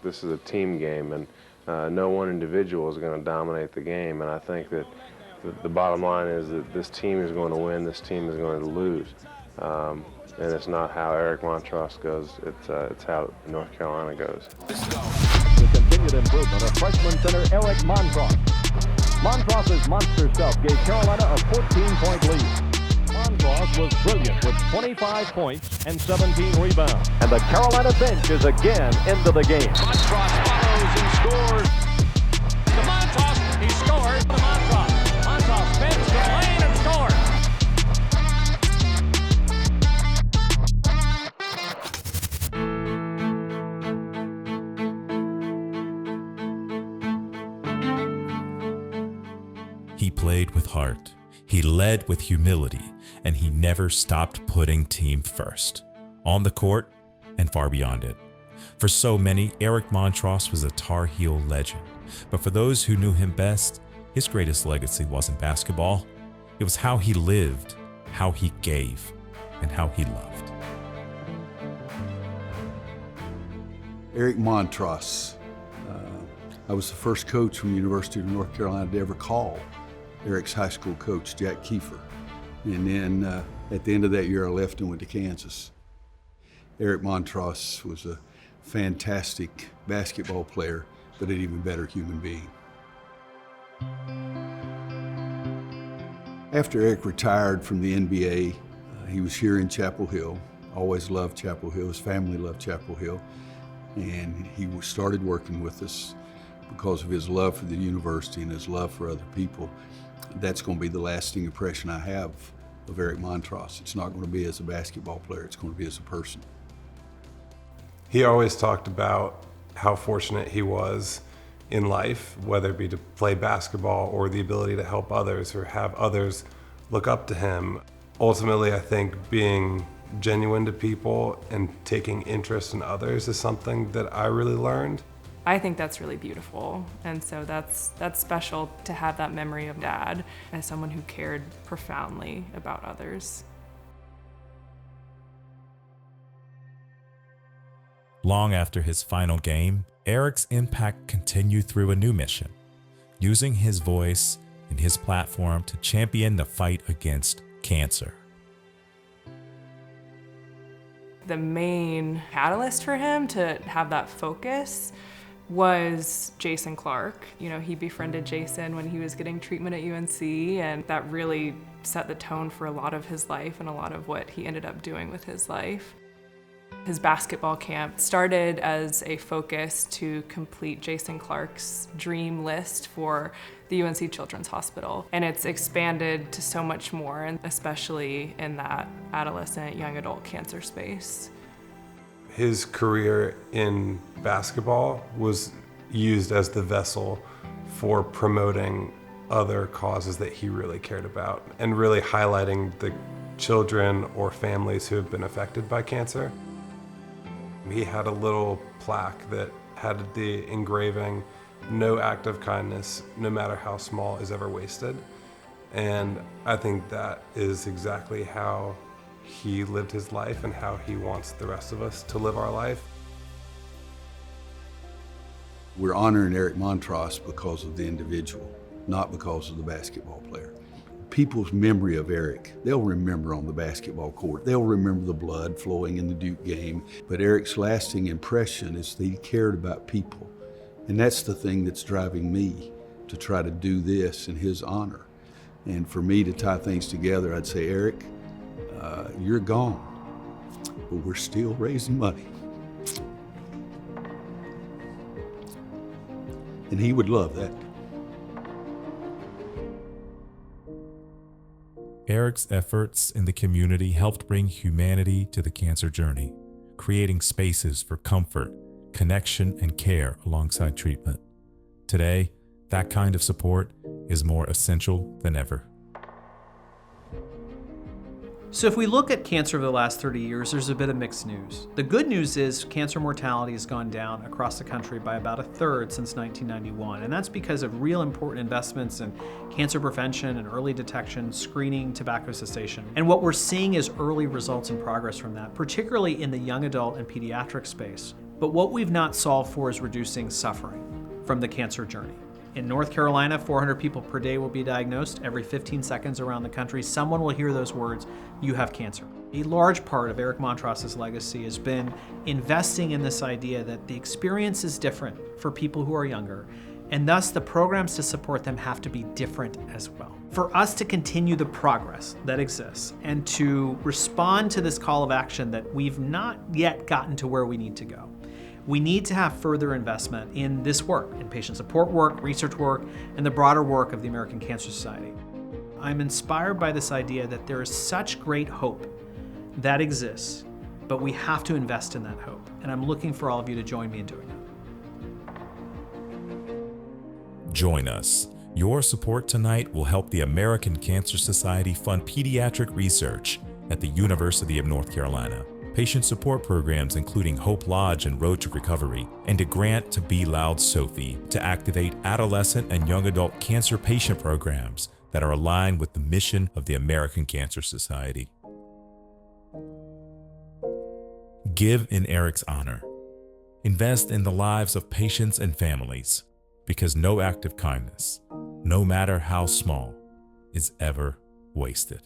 this is a team game, and no one individual is going to dominate the game. And I think that the bottom line is that this team is going to win, this team is going to lose. And it's not how Eric Montross goes, it's how North Carolina goes. The continued improvement of freshman center Eric Montross. Montross's monster stuff gave Carolina a 14-point lead. Montross was brilliant with 25 points and 17 rebounds. And the Carolina bench is again into the game. Montross follows and scores. To Montross, he scored. To Montross. Montross spins the lane and scores. He played with heart, he led with humility, and he never stopped putting team first, on the court and far beyond it. For so many, Eric Montross was a Tar Heel legend, but for those who knew him best, his greatest legacy wasn't basketball. It was how he lived, how he gave, and how he loved. Eric Montross. I was the first coach from the University of North Carolina to ever call Eric's high school coach, Jack Kiefer. And then at the end of that year, I left and went to Kansas. Eric Montross was a fantastic basketball player, but an even better human being. After Eric retired from the NBA, he was here in Chapel Hill. Always loved Chapel Hill. His family loved Chapel Hill. And he started working with us because of his love for the university and his love for other people. That's going to be the lasting impression I have of Eric Montross. It's not going to be as a basketball player, it's going to be as a person. He always talked about how fortunate he was in life, whether it be to play basketball or the ability to help others or have others look up to him. Ultimately, I think being genuine to people and taking interest in others is something that I really learned. I think that's really beautiful, and so that's special to have that memory of Dad as someone who cared profoundly about others. Long after his final game, Eric's impact continued through a new mission, using his voice and his platform to champion the fight against cancer. The main catalyst for him to have that focus was Jason Clark. You know, he befriended Jason when he was getting treatment at UNC, and that really set the tone for a lot of his life and a lot of what he ended up doing with his life. His basketball camp started as a focus to complete Jason Clark's dream list for the UNC Children's Hospital, and it's expanded to so much more, and especially in that adolescent, young adult cancer space. His career in basketball was used as the vessel for promoting other causes that he really cared about and really highlighting the children or families who have been affected by cancer. He had a little plaque that had the engraving, "No act of kindness, no matter how small, is ever wasted." And I think that is exactly how he lived his life and how he wants the rest of us to live our life. We're honoring Eric Montross because of the individual, not because of the basketball player. People's memory of Eric, they'll remember on the basketball court. They'll remember the blood flowing in the Duke game. But Eric's lasting impression is that he cared about people. And that's the thing that's driving me to try to do this in his honor. And for me to tie things together, I'd say, Eric, you're gone, but we're still raising money. And he would love that. Eric's efforts in the community helped bring humanity to the cancer journey, creating spaces for comfort, connection, and care alongside treatment. Today, that kind of support is more essential than ever. So if we look at cancer over the last 30 years, there's a bit of mixed news. The good news is cancer mortality has gone down across the country by about a third since 1991, and that's because of real important investments in cancer prevention and early detection, screening, tobacco cessation. And what we're seeing is early results and progress from that, particularly in the young adult and pediatric space. But what we've not solved for is reducing suffering from the cancer journey. In North Carolina, 400 people per day will be diagnosed. Every 15 seconds around the country, someone will hear those words, "You have cancer." A large part of Eric Montross's legacy has been investing in this idea that the experience is different for people who are younger, and thus the programs to support them have to be different as well. For us to continue the progress that exists and to respond to this call of action that we've not yet gotten to where we need to go, we need to have further investment in this work, in patient support work, research work, and the broader work of the American Cancer Society. I'm inspired by this idea that there is such great hope that exists, but we have to invest in that hope. And I'm looking for all of you to join me in doing that. Join us. Your support tonight will help the American Cancer Society fund pediatric research at the University of North Carolina, patient support programs including Hope Lodge and Road to Recovery, and a grant to Be Loud Sophie to activate adolescent and young adult cancer patient programs that are aligned with the mission of the American Cancer Society. Give in Eric's honor. Invest in the lives of patients and families, because no act of kindness, no matter how small, is ever wasted.